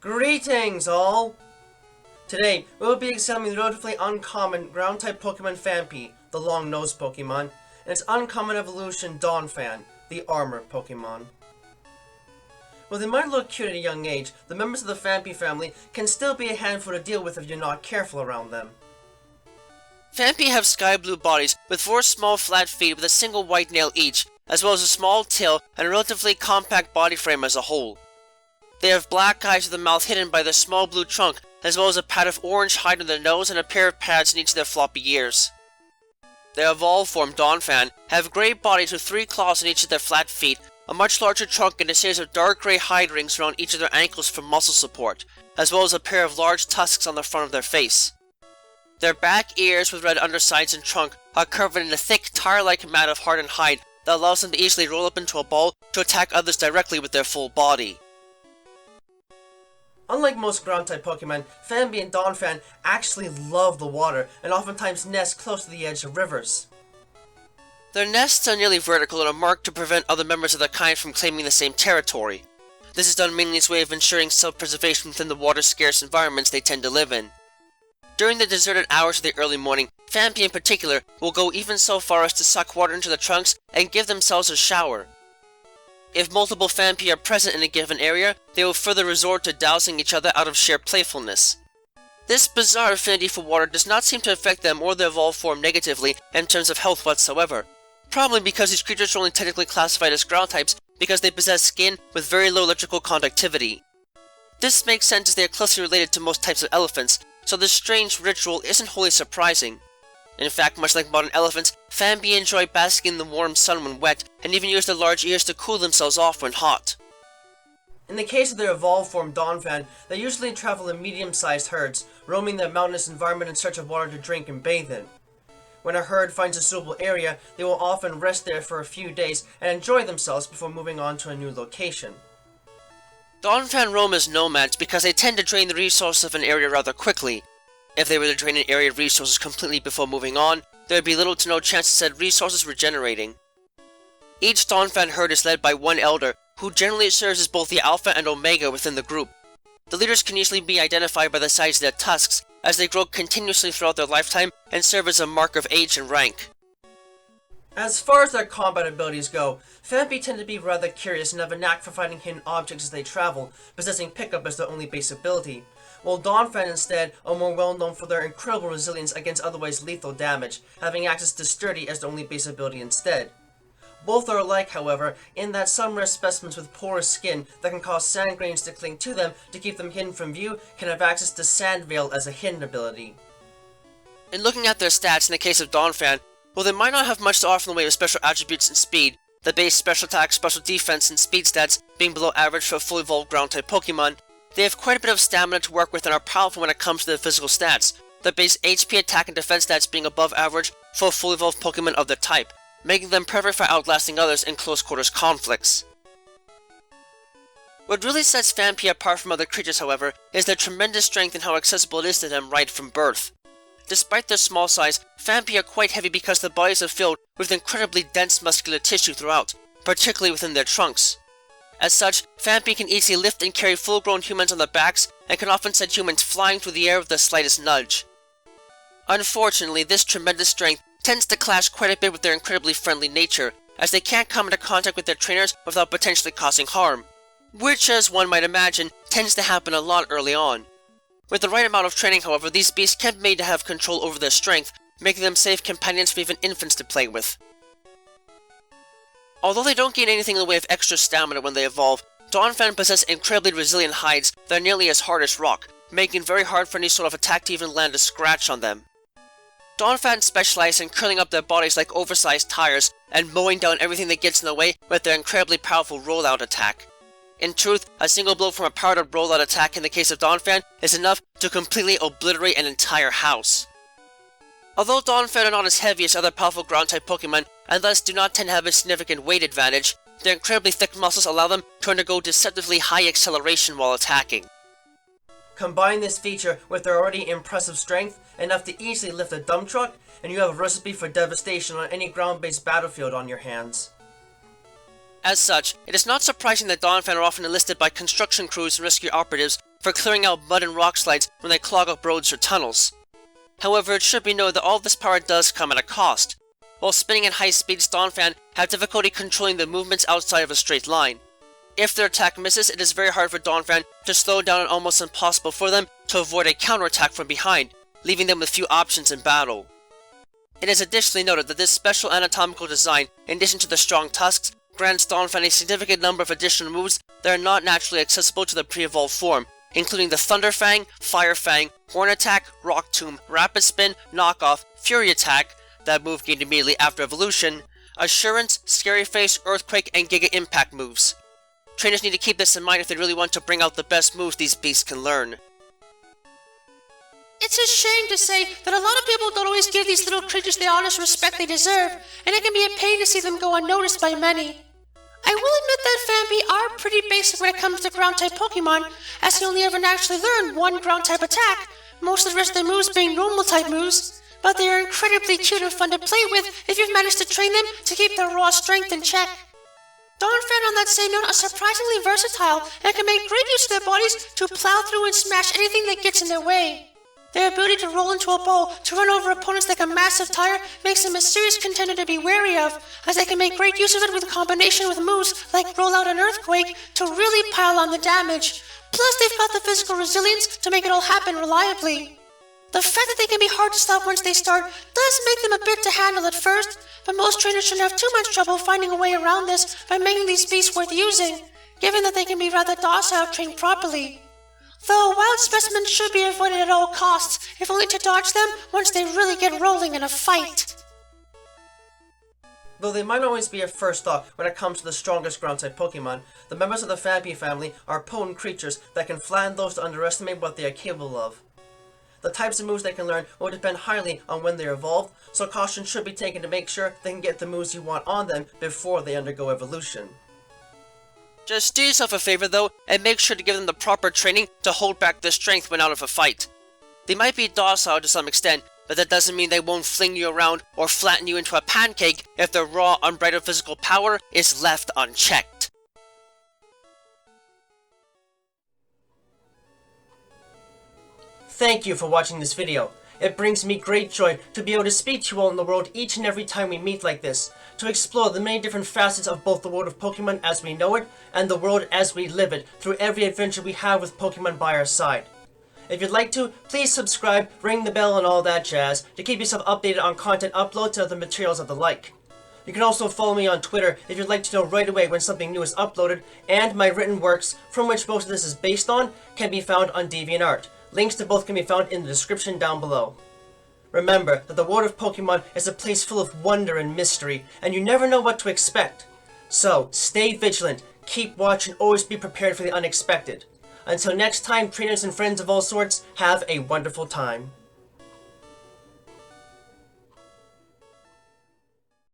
Greetings, all! Today, we will be examining the relatively uncommon ground-type Pokemon Phanpy, the Long Nose Pokémon, and its uncommon evolution Donphan, the Armor Pokémon. While they might look cute at a young age, the members of the Phanpy family can still be a handful to deal with if you're not careful around them. Phanpy have sky blue bodies with 4 small flat feet with a single white nail each, as well as a small tail and a relatively compact body frame as a whole. They have black eyes with a mouth hidden by their small blue trunk, as well as a pad of orange hide on their nose and a pair of pads in each of their floppy ears. Their evolved form, Donphan, have grey bodies with 3 claws on each of their flat feet, a much larger trunk and a series of dark grey hide rings around each of their ankles for muscle support, as well as a pair of large tusks on the front of their face. Their back ears with red undersides and trunk are covered in a thick tire-like mat of hardened hide that allows them to easily roll up into a ball to attack others directly with their full body. Unlike most ground-type Pokemon, Phanpy and Donphan actually love the water and oftentimes nest close to the edge of rivers. Their nests are nearly vertical and are marked to prevent other members of their kind from claiming the same territory. This is done mainly as a way of ensuring self-preservation within the water-scarce environments they tend to live in. During the deserted hours of the early morning, Phanpy in particular will go even so far as to suck water into the trunks and give themselves a shower. If multiple Phanpy are present in a given area, they will further resort to dousing each other out of sheer playfulness. This bizarre affinity for water does not seem to affect them or their evolved form negatively in terms of health whatsoever, probably because these creatures are only technically classified as ground types because they possess skin with very low electrical conductivity. This makes sense as they are closely related to most types of elephants, so this strange ritual isn't wholly surprising. In fact, much like modern elephants, Phanpy enjoy basking in the warm sun when wet, and even use their large ears to cool themselves off when hot. In the case of their evolved form Donphan, they usually travel in medium-sized herds, roaming the mountainous environment in search of water to drink and bathe in. When a herd finds a suitable area, they will often rest there for a few days and enjoy themselves before moving on to a new location. Donphan roam as nomads because they tend to drain the resources of an area rather quickly. If they were to drain an area of resources completely before moving on, there would be little to no chance of said resources regenerating. Each Donphan herd is led by one elder, who generally serves as both the alpha and omega within the group. The leaders can easily be identified by the size of their tusks, as they grow continuously throughout their lifetime and serve as a mark of age and rank. As far as their combat abilities go, Phanpy tend to be rather curious and have a knack for finding hidden objects as they travel, possessing pickup as their only base ability, while Donphan instead are more well known for their incredible resilience against otherwise lethal damage, having access to Sturdy as their only base ability instead. Both are alike, however, in that some rare specimens with porous skin that can cause sand grains to cling to them to keep them hidden from view can have access to Sand Veil as a hidden ability. In looking at their stats in the case of Donphan, while they might not have much to offer in the way of special attributes and speed, the base special attack, special defense, and speed stats being below average for a fully evolved ground-type Pokemon, they have quite a bit of stamina to work with and are powerful when it comes to their physical stats, the base HP, attack, and defense stats being above average for a fully evolved Pokemon of their type, making them perfect for outlasting others in close-quarters conflicts. What really sets Phanpy apart from other creatures, however, is their tremendous strength and how accessible it is to them right from birth. Despite their small size, Phanpy are quite heavy because their bodies are filled with incredibly dense muscular tissue throughout, particularly within their trunks. As such, Phanpy can easily lift and carry full-grown humans on their backs and can often send humans flying through the air with the slightest nudge. Unfortunately, this tremendous strength tends to clash quite a bit with their incredibly friendly nature, as they can't come into contact with their trainers without potentially causing harm, which, as one might imagine, tends to happen a lot early on. With the right amount of training, however, these beasts can be made to have control over their strength, making them safe companions for even infants to play with. Although they don't gain anything in the way of extra stamina when they evolve, Donphan possess incredibly resilient hides that are nearly as hard as rock, making it very hard for any sort of attack to even land a scratch on them. Donphan specialize in curling up their bodies like oversized tires and mowing down everything that gets in the way with their incredibly powerful rollout attack. In truth, a single blow from a powered-up rollout attack in the case of Donphan is enough to completely obliterate an entire house. Although Donphan are not as heavy as other powerful ground-type Pokemon, and thus do not tend to have a significant weight advantage, their incredibly thick muscles allow them to undergo deceptively high acceleration while attacking. Combine this feature with their already impressive strength, enough to easily lift a dump truck, and you have a recipe for devastation on any ground-based battlefield on your hands. As such, it is not surprising that Donphan are often enlisted by construction crews and rescue operatives for clearing out mud and rock slides when they clog up roads or tunnels. However, it should be noted that all this power does come at a cost. While spinning at high speeds, Donphan have difficulty controlling the movements outside of a straight line. If their attack misses, it is very hard for Donphan to slow down and almost impossible for them to avoid a counterattack from behind, leaving them with few options in battle. It is additionally noted that this special anatomical design, in addition to the strong tusks, grants Donphan a significant number of additional moves that are not naturally accessible to the pre-evolved form, including the Thunder Fang, Fire Fang, Horn Attack, Rock Tomb, Rapid Spin, Knockoff, Fury Attack, that move gained immediately after evolution, Assurance, Scary Face, Earthquake, and Giga Impact moves. Trainers need to keep this in mind if they really want to bring out the best moves these beasts can learn. It's a shame to say that a lot of people don't always give these little creatures the honest respect they deserve, and it can be a pain to see them go unnoticed by many. I will admit that Phanpy are pretty basic when it comes to ground-type Pokemon, as they only ever naturally learn one ground-type attack, most of the rest of their moves being normal-type moves, but they are incredibly cute and fun to play with if you've managed to train them to keep their raw strength in check. Donphan, on that same note, are surprisingly versatile and can make great use of their bodies to plow through and smash anything that gets in their way. Their ability to roll into a ball to run over opponents like a massive tire makes them a serious contender to be wary of, as they can make great use of it with a combination with moves like Roll Out and Earthquake to really pile on the damage. Plus, they've got the physical resilience to make it all happen reliably. The fact that they can be hard to stop once they start does make them a bit to handle at first, but most trainers shouldn't have too much trouble finding a way around this by making these beasts worth using, given that they can be rather docile if trained properly. Though wild specimens should be avoided at all costs, if only to dodge them once they really get rolling in a fight. Though they might not always be a first thought when it comes to the strongest ground-type Pokemon, the members of the Phanpy family are potent creatures that can flatten those to underestimate what they are capable of. The types of moves they can learn will depend highly on when they are evolved, so caution should be taken to make sure they can get the moves you want on them before they undergo evolution. Just do yourself a favor though, and make sure to give them the proper training to hold back their strength when out of a fight. They might be docile to some extent, but that doesn't mean they won't fling you around or flatten you into a pancake if their raw, unbridled physical power is left unchecked. Thank you for watching this video. It brings me great joy to be able to speak to you all in the world each and every time we meet like this, to explore the many different facets of both the world of Pokemon as we know it, and the world as we live it, through every adventure we have with Pokemon by our side. If you'd like to, please subscribe, ring the bell and all that jazz, to keep yourself updated on content uploads and other materials of the like. You can also follow me on Twitter if you'd like to know right away when something new is uploaded, and my written works, from which most of this is based on, can be found on DeviantArt. Links to both can be found in the description down below. Remember that the world of Pokemon is a place full of wonder and mystery, and you never know what to expect. So, stay vigilant, keep watch, and always be prepared for the unexpected. Until next time, trainers and friends of all sorts, have a wonderful time.